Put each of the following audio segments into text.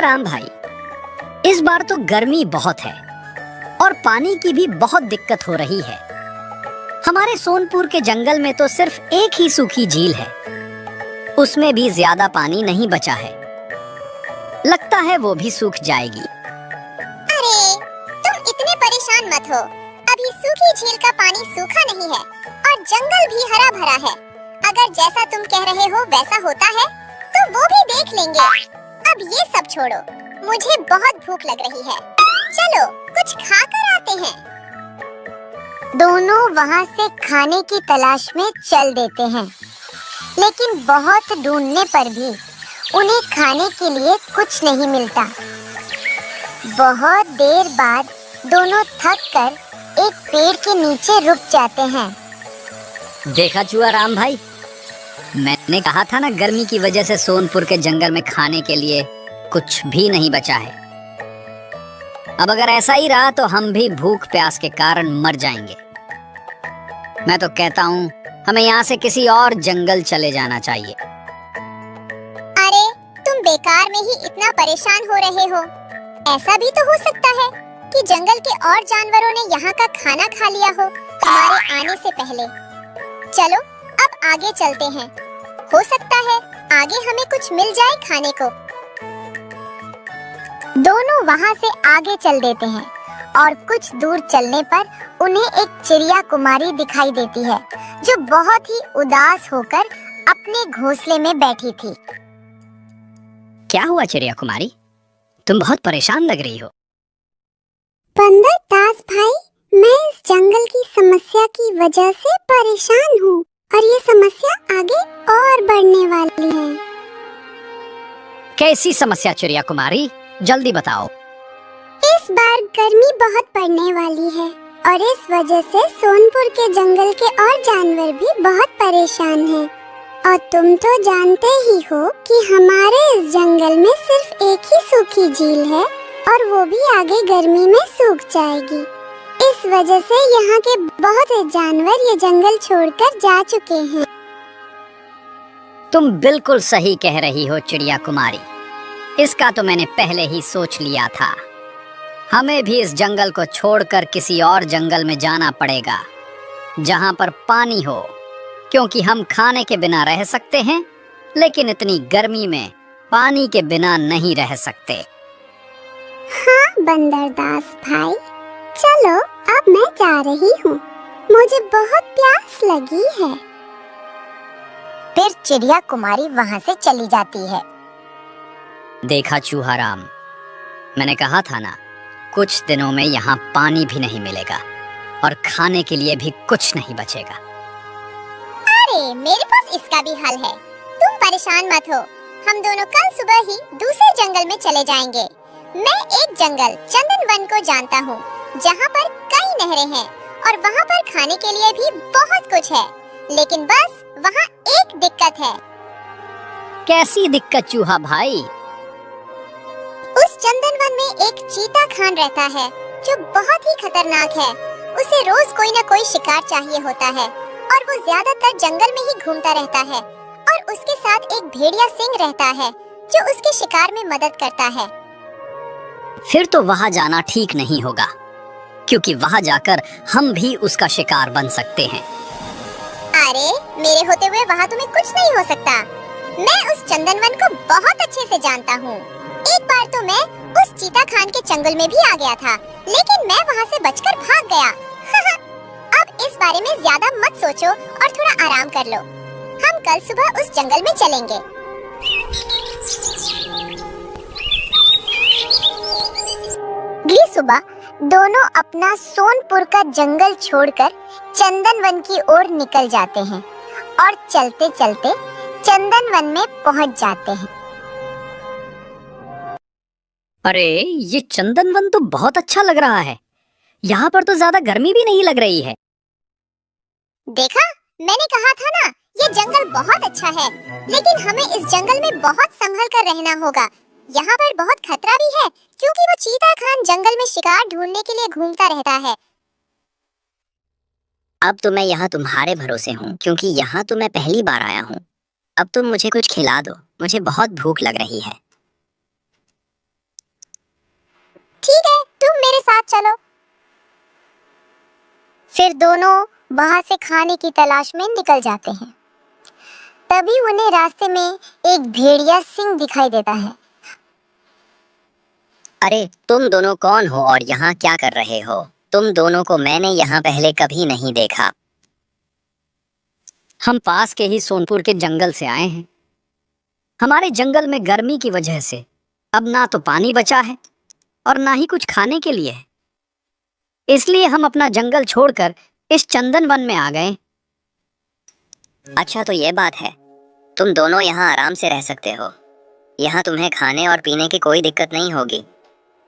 राम भाई, इस बार तो गर्मी बहुत है और पानी की भी बहुत दिक्कत हो रही है। हमारे सोनपुर के जंगल में तो सिर्फ एक ही सूखी झील है, उसमें भी ज्यादा पानी नहीं बचा है। लगता है वो भी सूख जाएगी। अरे तुम इतने परेशान मत हो, अभी सूखी झील का पानी सूखा नहीं है और जंगल भी हरा भरा है। अगर जैसा तुम कह रहे हो वैसा होता है तो वो भी देख लेंगे। अब ये सब छोड़ो, मुझे बहुत भूख लग रही है, चलो कुछ खा कर आते हैं। दोनों वहाँ से खाने की तलाश में चल देते हैं, लेकिन बहुत ढूंढने पर भी उन्हें खाने के लिए कुछ नहीं मिलता। बहुत देर बाद दोनों थक कर एक पेड़ के नीचे रुक जाते हैं। देखा चूहा राम भाई, मैंने कहा था ना, गर्मी की वजह से सोनपुर के जंगल में खाने के लिए कुछ भी नहीं बचा है। अब अगर ऐसा ही रहा तो हम भी भूख प्यास के कारण मर जाएंगे। मैं तो कहता हूँ हमें यहाँ से किसी और जंगल चले जाना चाहिए। अरे तुम बेकार में ही इतना परेशान हो रहे हो। ऐसा भी तो हो सकता है कि जंगल के और जानवरों ने यहाँ का खाना खा लिया हो हमारे आने से पहले। चलो अब आगे चलते हैं, हो सकता है आगे हमें कुछ मिल जाए खाने को। दोनों वहाँ से आगे चल देते हैं और कुछ दूर चलने पर उन्हें एक चिड़िया कुमारी दिखाई देती है, जो बहुत ही उदास होकर अपने घोंसले में बैठी थी। क्या हुआ चिड़िया कुमारी, तुम बहुत परेशान लग रही हो। बंदर दास भाई, मैं इस जंगल की समस्या की वजह से परेशान हूँ और ये समस्या आगे और बढ़ने वाली है। कैसी समस्या चिड़िया कुमारी, जल्दी बताओ। इस बार गर्मी बहुत पड़ने वाली है और इस वजह से सोनपुर के जंगल के और जानवर भी बहुत परेशान हैं। और तुम तो जानते ही हो कि हमारे इस जंगल में सिर्फ एक ही सूखी झील है और वो भी आगे गर्मी में सूख जाएगी। इस वजह से यहाँ के बहुत से जानवर ये जंगल छोड़कर जा चुके हैं। तुम बिल्कुल सही कह रही हो चिड़िया कुमारी, इसका तो मैंने पहले ही सोच लिया था। हमें भी इस जंगल को छोड़कर किसी और जंगल में जाना पड़ेगा जहाँ पर पानी हो, क्योंकि हम खाने के बिना रह सकते हैं लेकिन इतनी गर्मी में पानी के बिना नहीं रह सकते। हाँ बंदरदास भाई, चलो अब मैं जा रही हूँ, मुझे बहुत प्यास लगी है। फिर चिड़िया कुमारी वहाँ से चली जाती है। देखा चूहा राम, मैंने कहा था ना, कुछ दिनों में यहाँ पानी भी नहीं मिलेगा और खाने के लिए भी कुछ नहीं बचेगा। अरे मेरे पास इसका भी हल है, तुम परेशान मत हो। हम दोनों कल सुबह ही दूसरे जंगल में चले जाएंगे। मैं एक जंगल चंदन वन को जानता हूँ, जहाँ पर कई नहरें हैं और वहाँ पर खाने के लिए भी बहुत कुछ है, लेकिन बस वहाँ एक दिक्कत है। कैसी दिक्कत चूहा भाई? उस चंदन वन में एक चीता खान रहता है जो बहुत ही खतरनाक है। उसे रोज कोई न कोई शिकार चाहिए होता है और वो ज्यादातर जंगल में ही घूमता रहता है। और उसके साथ एक भेड़िया सिंह रहता है जो उसके शिकार में मदद करता है। फिर तो वहाँ जाना ठीक नहीं होगा, क्योंकि वहाँ जाकर हम भी उसका शिकार बन सकते हैं। अरे मेरे होते हुए वहाँ तुम्हें कुछ नहीं हो सकता। मैं उस चंदन वन को बहुत अच्छे से जानता हूँ। एक बार तो मैं उस चीता खान के जंगल में भी आ गया था, लेकिन मैं वहाँ से बचकर भाग गया। अब इस बारे में ज्यादा मत सोचो और थोड़ा आराम कर लो। हम कल सुबह उस जंगल में चलेंगे। अगली सुबह दोनों अपना सोनपुर का जंगल छोड़कर चंदन वन की ओर निकल जाते हैं और चलते चलते चंदन वन में पहुंच जाते हैं। अरे ये चंदन वन तो बहुत अच्छा लग रहा है, यहाँ पर तो ज्यादा गर्मी भी नहीं लग रही है। देखा, मैंने कहा था ना, ये जंगल बहुत अच्छा है, लेकिन हमें इस जंगल में बहुत संभल कर रहना होगा। यहाँ पर बहुत खतरा भी है, क्योंकि वो चीता खान जंगल में शिकार ढूंढने के लिए घूमता रहता है। अब तो मैं यहाँ तुम्हारे भरोसे हूँ, क्योंकि यहाँ तो मैं पहली बार आया हूँ। अब तुम मुझे कुछ खिला दो, मुझे बहुत भूख लग रही है। अरे चिड़िया कुमारी, तुम बहुत परेशान लग रही हो। मैं तो कहता हूँ हमें यहाँ से किसी और जंगल में चले जाना चाहिए। मैं तो कहता हूँ कल सुबह उस जंगल में चलेंगे। अब तुम मुझे कुछ खिला दो, मुझे बहुत भूख लग रही है। साथ चलो। फिर दोनों वहां से खाने की तलाश में निकल जाते हैं। तभी उन्हें रास्ते में एक भेड़िया सिंह दिखाई देता है। अरे तुम दोनों कौन हो और यहाँ क्या कर रहे हो? तुम दोनों को मैंने यहाँ पहले कभी नहीं देखा। हम पास के ही सोनपुर के जंगल से आए हैं। हमारे जंगल में गर्मी की वजह से अब ना तो पानी बचा है और ना ही कुछ खाने के लिए है। इसलिए हम अपना जंगल छोड़कर इस चंदन वन में आ गए। अच्छा तो ये बात है, तुम दोनों यहाँ आराम से रह सकते हो। यहाँ तुम्हें खाने और पीने की कोई दिक्कत नहीं होगी।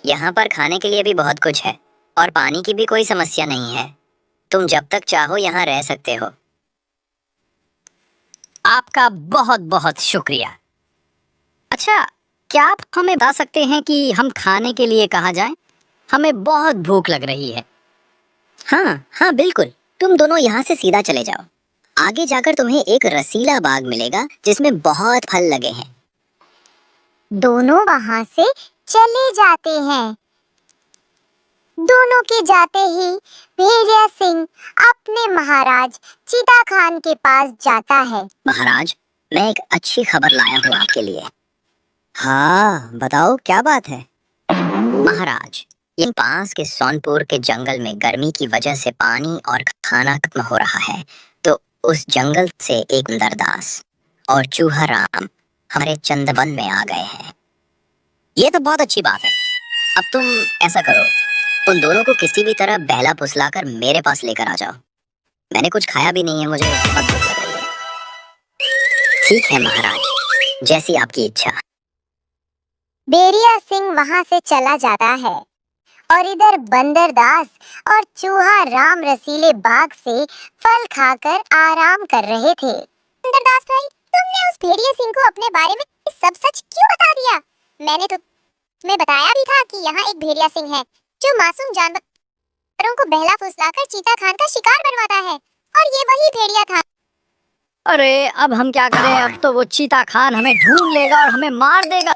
यहाँ पर खाने के लिए भी बहुत कुछ है और पानी की भी कोई समस्या नहीं है। तुम जब तक चाहो यहाँ रह सकते हो। आपका बहुत बहुत शुक्रिया। अच्छा, क्या आप हमें बता सकते हैं कि हम खाने के लिए कहाँ जाएं? हमें बहुत भूख लग रही है। हाँ हाँ बिल्कुल, तुम दोनों यहाँ से सीधा चले जाओ। आगे जाकर तुम्हें एक रसीला बाग मिलेगा जिसमें बहुत फल लगे हैं। दोनों वहां से चले जाते हैं। दोनों के जाते ही भेड़िया सिंह अपने महाराज चीता खान के पास जाता है। महाराज, मैं एक अच्छी खबर लाया हूँ आपके लिए। हाँ बताओ, क्या बात है? महाराज, ये पास के सोनपुर के जंगल में गर्मी की वजह से पानी और खाना खत्म हो रहा है, तो उस जंगल से एक बंदरदास और चूहा राम हमारे चंदवन में आ गए हैं। ये तो बहुत अच्छी बात है। अब तुम ऐसा करो, उन दोनों को किसी भी तरह बहला फुसलाकर मेरे पास लेकर आ जाओ। मैंने कुछ खाया भी नहीं है, मुझे बहुत भूख लग रही है। ठीक है महाराज, जैसी आपकी इच्छा। भेड़िया सिंह वहां से चला जाता है और इधर बंदरदास और चूहा राम रसीले बाग से फल खाकर आराम कर रहे थे। बंदरदास भाई, तुमने उस भेड़िया सिंह को अपने बारे में सब सच क्यों बता दिया? मैंने तो तुम्हें बताया भी था कि यहाँ एक भेड़िया सिंह है जो मासूम जानवरों को बहला फुसलाकर चीता खान का शिकार बनवाता है, और ये वही भेड़िया था। अरे अब हम क्या करें? अब तो वो चीता खान हमें ढूंढ लेगा और हमें मार देगा।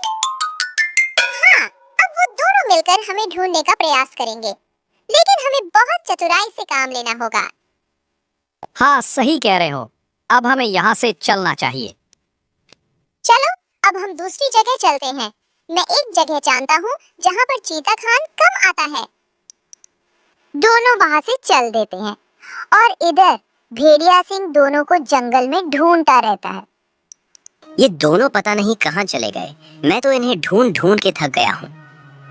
हाँ, अब वो दोनों मिलकर हमें ढूंढने का प्रयास करेंगे, लेकिन हमें बहुत चतुराई से काम लेना होगा। हाँ सही कह रहे हो, अब हमें यहाँ से चलना चाहिए। चलो अब हम दूसरी जगह चलते हैं। मैं एक जगह जानता हूँ जहाँ पर चीता खान कम आता है। दोनों वहाँ से चल देते हैं और इधर भेड़िया सिंह दोनों को जंगल में ढूंढता रहता है। ये दोनों पता नहीं कहाँ चले गए। मैं तो इन्हें ढूंढ ढूंढ के थक गया हूँ।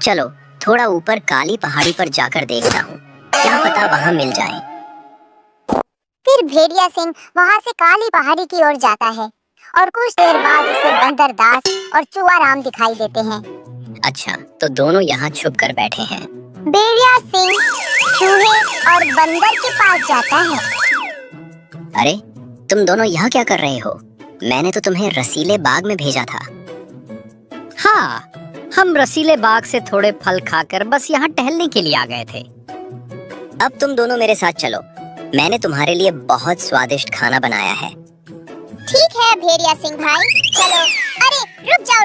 चलो थोड़ा ऊपर काली पहाड़ी पर जाकर देखता हूँ, क्या पता वहाँ मिल जाए। फिर भेड़िया सिंह वहाँ से काली पहाड़ी की ओर जाता है और कुछ देर बाद उसे बंदरदास और चूहा राम दिखाई देते हैं। अच्छा, तो दोनों यहाँ छुप कर बैठे हैं। भेड़िया सिंह चूहे और बंदर के पास जाता है। अरे तुम दोनों यहाँ क्या कर रहे हो? मैंने तो तुम्हें रसीले बाग में भेजा था। हाँ, हम रसीले बाग से थोड़े फल खाकर बस यहाँ टहलने के लिए आ गए थे। अब तुम दोनों मेरे साथ चलो, मैंने तुम्हारे लिए बहुत स्वादिष्ट खाना बनाया है। ठीक है भेड़िया सिंह भाई, चलो। अरे रुक जाओ।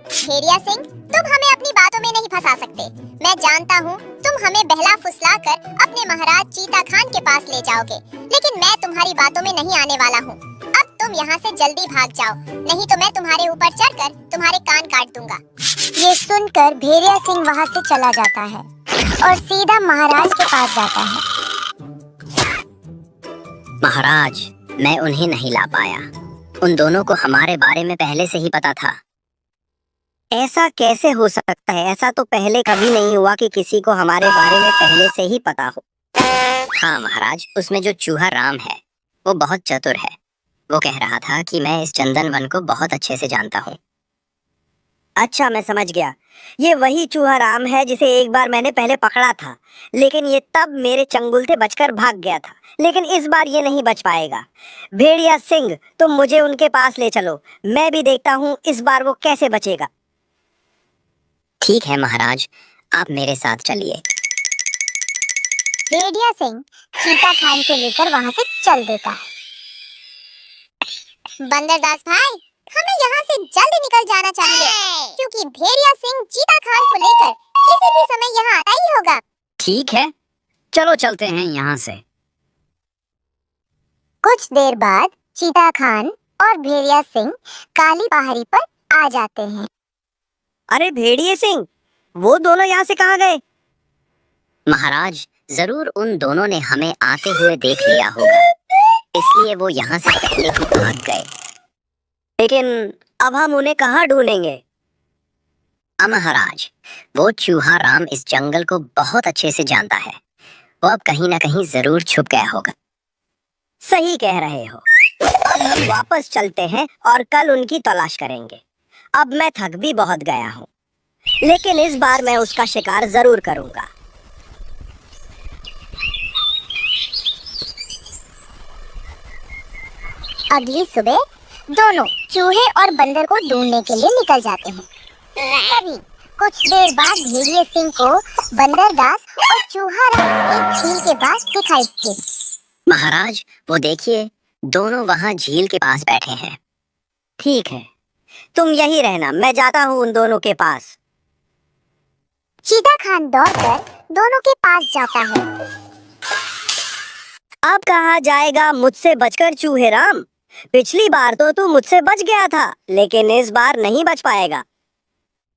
भेड़िया सिंह, तुम हमें अपनी बातों में नहीं फंसा सकते। मैं जानता हूँ तुम हमें बहला फुसलाकर अपने महाराज चीता खान के पास ले जाओगे, लेकिन मैं तुम्हारी बातों में नहीं आने वाला हूँ। अब तुम यहाँ से जल्दी भाग जाओ, नहीं तो मैं तुम्हारे ऊपर चढ़कर तुम्हारे कान काट दूंगा। ये सुनकर भेड़िया सिंह वहाँ से चला जाता है और सीधा महाराज के पास जाता है। महाराज, मैं उन्हें नहीं ला पाया। उन दोनों को हमारे बारे में पहले से ही पता था। ऐसा कैसे हो सकता है? ऐसा तो पहले कभी नहीं हुआ कि किसी को हमारे बारे में पहले से ही पता हो। हाँ महाराज, उसमें जो चूहा राम है वो बहुत चतुर है। वो कह रहा था कि मैं इस चंदन वन को बहुत अच्छे से जानता हूँ। अच्छा, मैं समझ गया। ये वही चूहा राम है जिसे एक बार मैंने पहले पकड़ा था, लेकिन ये तब मेरे चंगुल से बचकर भाग गया था। लेकिन इस बार ये नहीं बच पाएगा। भेड़िया सिंह, तुम मुझे उनके पास ले चलो, मैं भी देखता हूँ इस बार वो कैसे बचेगा। ठीक है महाराज, आप मेरे साथ चलिए। भेड़िया सिंह चीता खान को लेकर वहाँ से चल देता है। बंदरदास भाई, हमें यहाँ से जल्दी निकल जाना चाहिए, क्योंकि भेड़िया सिंह चीता खान को लेकर किसी भी समय यहाँ आता ही होगा। ठीक है, चलो चलते हैं यहाँ से। कुछ देर बाद चीता खान और भेड़िया सिंह काली पहाड़ी पर आ जाते हैं। अरे भेड़िए सिंह, वो दोनों यहाँ से कहाँ गए? महाराज, जरूर उन दोनों ने हमें आते हुए देख लिया होगा, इसलिए वो यहाँ से पहले ही भाग गए। लेकिन अब हम उन्हें कहाँ ढूंढेंगे? महाराज, वो चूहा राम इस जंगल को बहुत अच्छे से जानता है। वो अब कहीं ना कहीं जरूर छुप गया होगा। सही कह रहे हो। अब हम वापस चलते हैं और कल उनकी तलाश करेंगे। अब मैं थक भी बहुत गया हूँ, लेकिन इस बार मैं उसका शिकार जरूर करूंगा। अगली सुबह दोनों चूहे और बंदर को ढूंढने के लिए निकल जाते हैं। तभी कुछ देर बाद भेड़िए सिंह को बंदर दास और चूहा राम एक झील के पास दिखाई दे। महाराज, वो देखिए, दोनों वहाँ झील के पास बैठे हैं। ठीक है, तुम यही रहना, मैं जाता हूँ उन दोनों के पास। चीता खान दौड़कर दोनों के पास जाता है। अब कहाँ जाएगा मुझसे बचकर चूहे राम? पिछली बार तो तू मुझसे बच गया था, लेकिन इस बार नहीं बच पाएगा।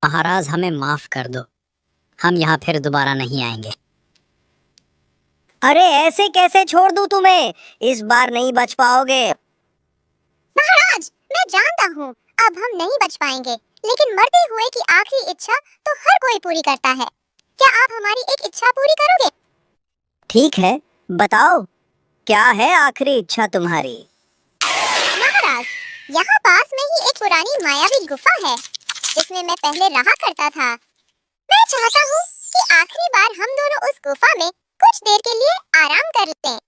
महाराज, हमें माफ कर दो, हम यहाँ फिर दोबारा नहीं आएंगे। अरे ऐसे कैसे छोड़ दूं तुम्हें? इस बार नहीं बच पाओगे। महाराज, मैं जानता हूँ अब हम नहीं बच पाएंगे, लेकिन मरते हुए की आखिरी इच्छा तो हर कोई पूरी करता है। क्या आप हमारी एक इच्छा पूरी करोगे? ठीक है, बताओ, क्या है आखिरी इच्छा तुम्हारी? महाराज, यहाँ पास में ही एक पुरानी मायावी गुफा है, जिसमें मैं पहले रहा करता था। मैं चाहता हूँ कि आखिरी बार हम दोनों उस गुफा में कुछ देर के लिए आराम कर लें।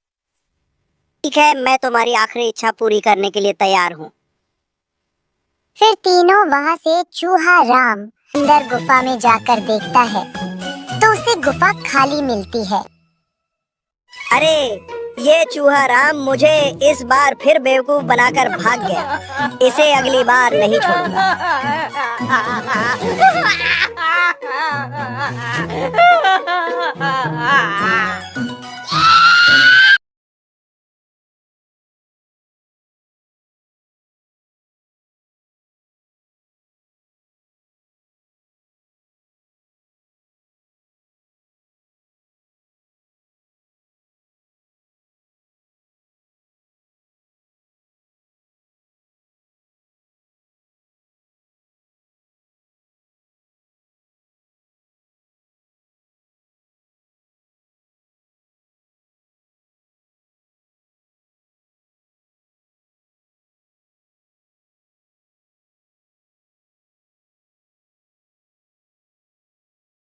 ठीक है, मैं तुम्हारी आखिरी इच्छा पूरी करने के लिए तैयार हूँ। फिर तीनों वहाँ से चूहा राम अंदर गुफा में जाकर देखता है तो उसे गुफा खाली मिलती है। अरे ये चूहा राम मुझे इस बार फिर बेवकूफ बनाकर भाग गया। इसे अगली बार नहीं छोड़ूंगा।